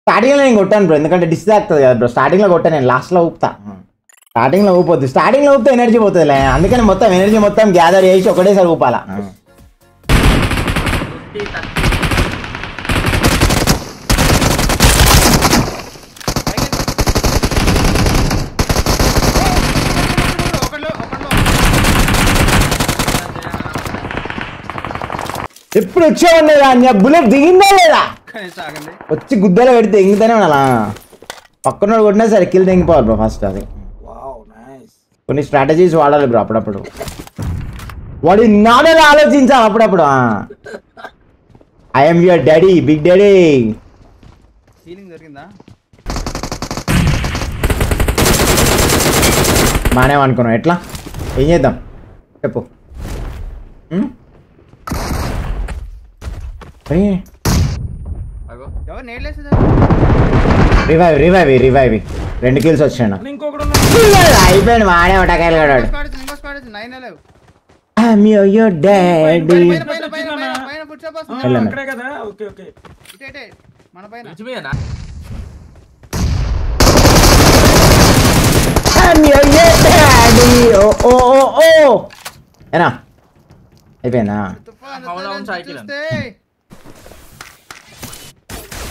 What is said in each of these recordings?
స్టార్టింగ్లో నేను కొట్టాను బ్రో, ఎందుకంటే డిస్ తాగుతుంది కదా బ్రో. స్టార్టింగ్లో కొట్టాను, నేను లాస్ట్లో ఊపుతా. స్టార్టింగ్లో ఊపొద్దు, స్టార్టింగ్లో ఊపితే ఎనర్జీ పోతుందిలే, అందుకని మొత్తం ఎనర్జీ మొత్తం గ్యాదర్ చేసి ఒకటేసారి ఊపాలా. ఎప్పుడు వచ్చేవాడి లేదా, బుల్లెట్ దిగిందా లేదా, వచ్చి గుద్దలో పెడితే ఎంగితేనే ఉండాలా. పక్కన కొట్టినా సరే కిల్ తెంగిపోవాలి బ్రో ఫస్ట్. అది కొన్ని స్ట్రాటజీస్ వాడాలి బ్రో అప్పుడప్పుడు, వాడి నాడని ఆలోచించాలి అప్పుడప్పుడు. I'm your daddy, big daddy. బానే అనుకున్నాం, ఎట్లా ఏం చేద్దాం చెప్పు. రివైవ్ 2 kills వచ్చాను. అయిపోయింది, వాడే ఒకటకాయలు కడాడు. ఏనా అయిపోయిందా?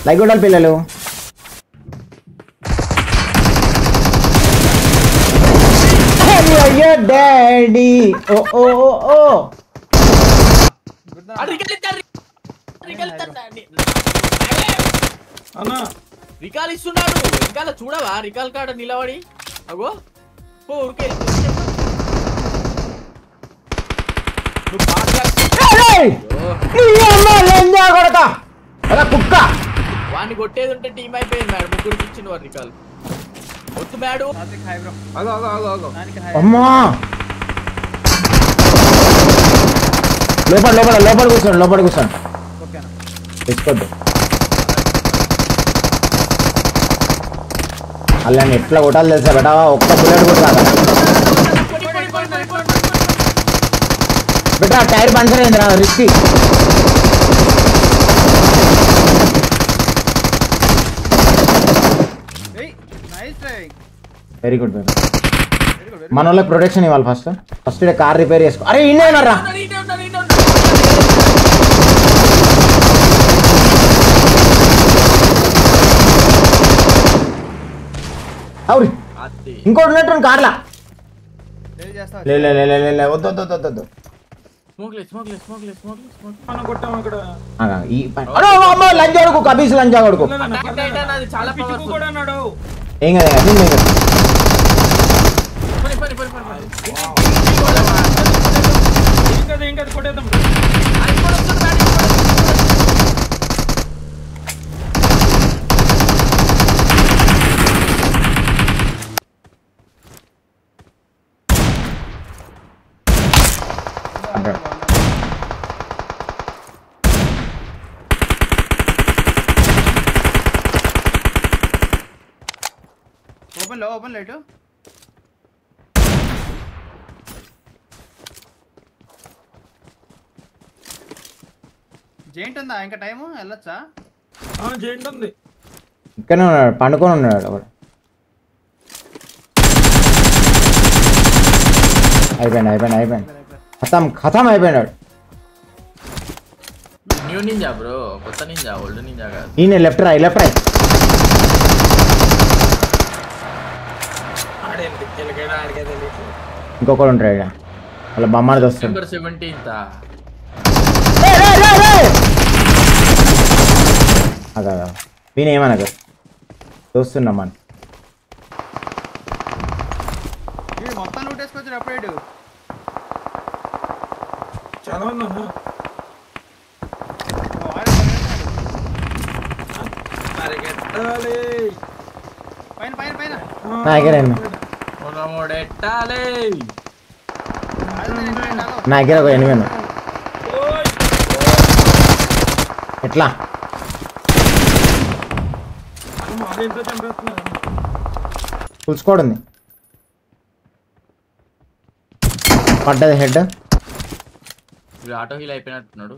లైక్ కొట్టాలి పిల్లలు. డాడీ రికాల్ ఇస్తున్నాడు. రికాల్ చూడవా, రికాల్ కాడ నిలబడి అగో ఊరికే కుక్క వాడిని కొట్టేది ఉంటే టీం అయిపోయింది మేడం. ముగ్గురికి ఇచ్చింది వాడు రికాల్. వద్దు మేడం. అమ్మా లోపల కూర్చోండి తెచ్చుకోద్దు. అలా ఎట్లా కొట్టాలి తెలుసా బేటా, ఒక్క బుల్లెట్ కూడా రాదా బేటా. టైర్ పంచర్ అయింది రా, రిస్కీ. వెరీ గుడ్ బేటా. మన వాళ్ళకి ప్రొటెక్షన్ ఇవ్వాలి ఫస్ట్ ఇక్కడ కార్ రిపేర్ చేసుకో. అరే ఇన్నేనరా అవును, ఇంకోటి ఉన్నట్టు కార్లా. వద్దు లంచ్ కొడుకు, కబీస్ లంచ్ కొడుకు. ఏం కదా ఓపెన్ లైట్. జెయింట్ ఉందా ఇంకా టైం వెళ్ళొచ్చా? జెయింట్ ఉంది, ఇక్కడనే ఉన్నాడు, పండుకొని ఉన్నాడు. అయిపోయింది ఖతం అయిపోయినాడు. న్యూ నింజా బ్రో, కొత్త నింజా, ఓల్డ్ నింజా కాదు. ఈయన లెఫ్ట్ రై ఇంకొకడు ఉంటాడు వాళ్ళ బొమ్మది వస్తుంది. 17th నేనేమనగా చూస్తున్నాం మనం. మొత్తం లూటేసుకొచ్చాడు అప్పుడేడు. చాలా మంది నా దగ్గర ఒక 8 ఎట్లా చూసుకోండి. పడ్డది హెడ్. Auto heal అయిపోయినట్టున్నాడు.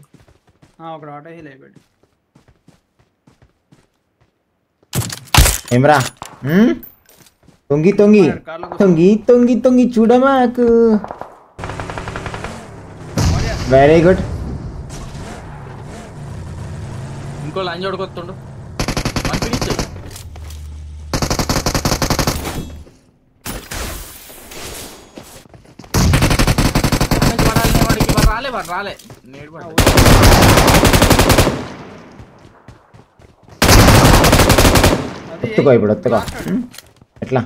ఒక ఆటో హీల్ అయిపోయాడు. ఏమరా తొంగి తొంగి తొంగి తొంగి తొంగి చూడమాకు. Very good. ఇంకో లైన్ చూడకొస్తుండు వన్ ఫినిష్. రాలే నేడు ఎత్తుకో ఇప్పుడు ఎత్తుకో. ఎట్లా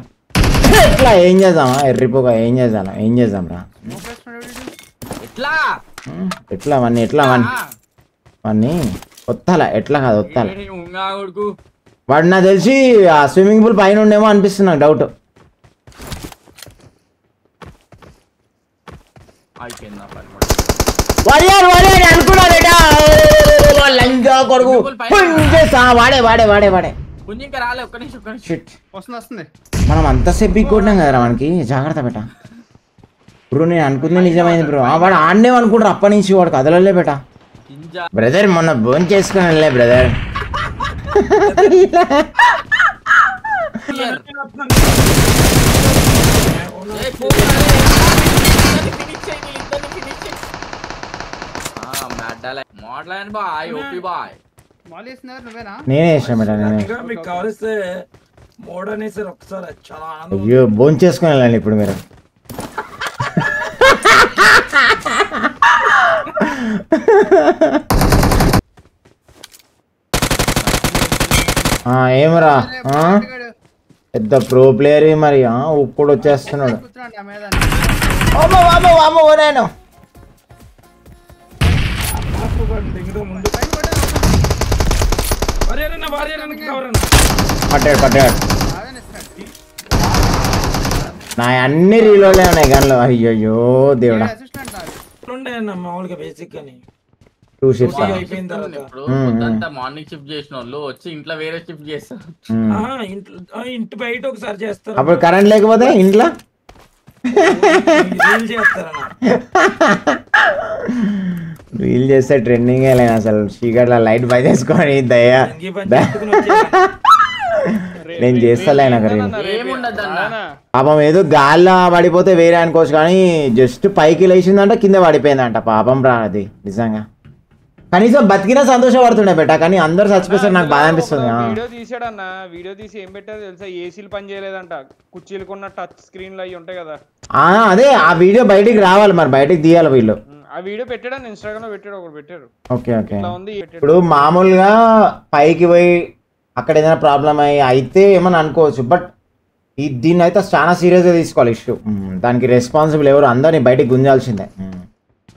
ఎట్లా ఏం చేద్దామా ఎర్రిపోగా ఏం చేద్దాం రా. ఎట్లా ఎట్లా వన్నీ ఎట్లా వన్నీ ఒత్తాల ఎట్లా కాదు ఒత్తాల. కొడుకు వాడు నాకు తెలిసి ఆ స్విమ్మింగ్ పూల్ పైన ఉండేమో అనిపిస్తుంది నాకు డౌట్. అయిపోయిందా అనుకున్నా కొడుకు వాడే వాడే వాడే వాడే. ఇంకా రాలే ఒక్క నిమిషం వస్తుంది. మనం అంతసేపు కొట్టినాం కదరా మనకి. జాగ్రత్త బేట. బ్రో నేను అనుకుందే నిజమైంది బ్రో. వాడు ఆడనేమో అనుకుంటారు అప్పటి నుంచి వాడు కదలలే బేట. బ్రదర్ మొన్న భోజనం చేసుకుని వెళ్ళే బ్రదర్. నేనే వేసాను బేట నేనే. మీకు కావలిస్తే మోడ్ అనేసి ఒకసారి చాలా ఆనందం. అయ్యో భోజనం చేసుకుని వెళ్ళండి ఇప్పుడు మీరు. ఏమరా పెద్ద ప్రో ప్లేయర్ మరి ఇప్పుడు వచ్చేస్తున్నాడు. నేను పట్టాడు నా అన్ని రీలోనే ఉన్నాయి గన్లు. అయ్యో దేవుడా. మామూలుగా బేసిక్ గానీ 2 షిఫ్ట్స్ అయిపోయిన తర్వాత మార్నింగ్ షిఫ్ట్ చేసిన వాళ్ళు వచ్చి ఇంట్లో వేరే షిఫ్ట్ చేస్తారు. ఇంటి బయట ఒకసారి చేస్తారు. అప్పుడు కరెంట్ లేకపోతే ఇంట్లో రీల్ చేస్తే ట్రెండింగ్ లేదు అసలు. చీకట్ల లైట్ బై చేసుకొని దయ్యా నేను చేస్తలే నాకు రీల్. పాపం ఏదో గాల్లో పడిపోతే వేరే అనుకోవచ్చు కానీ జస్ట్ పైకి లేచిందంట కింద పడిపోయిందంట. పాపం రా అది నిజంగా. కనీసం బతికినా సంతోషపడుతుండే బెట కానీ అందరు చచ్చిపోతారు. నాకు బాధ అనిపిస్తుంది. వీడియో తీసాడన్న. వీడియో తీసి ఏం పెట్టారు తెలుసా? ఏసీలు పని చేయలేదంట. కుర్చీలు కొన్న టచ్ స్క్రీన్లు అవి ఉంటాయి కదా. అదే ఆ వీడియో బయటికి రావాలి మరి. బయటికి తీయాలి వీళ్ళు. ఆ వీడియో పెట్టాడు ఇన్స్టాగ్రామ్ లో పెట్టాడు. ఒకరు పెట్టారు. Okay okay. ఇప్పుడు మామూలుగా పైకి పోయి అక్కడ ఏదైనా ప్రాబ్లం అయితే ఏమని అనుకోవచ్చు. బట్ దీన్ని అయితే చాలా సీరియస్గా తీసుకోవాలి ఇష్యూ. దానికి రెస్పాన్సిబుల్ ఎవరు? అందరినీ బయటికి గుంజాల్సిందే.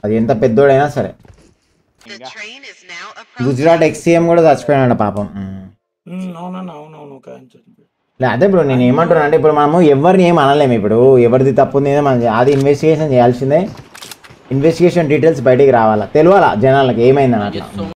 అది ఎంత పెద్దోడైనా సరే. గుజరాత్ ఎక్స్సీఎం కూడా చచ్చిపోయాడు పాపం. అదే బ్రో నేను ఏమంటున్నా అంటే ఇప్పుడు మనము ఎవరిని ఏం అనలేము. ఇప్పుడు ఎవరిది తప్పు ఉంది అది ఇన్వెస్టిగేషన్ చేయాల్సిందే. ఇన్వెస్టిగేషన్ డీటెయిల్స్ బయటికి రావాలా, తెలియాలా జనాలకి ఏమైందని అట్లా.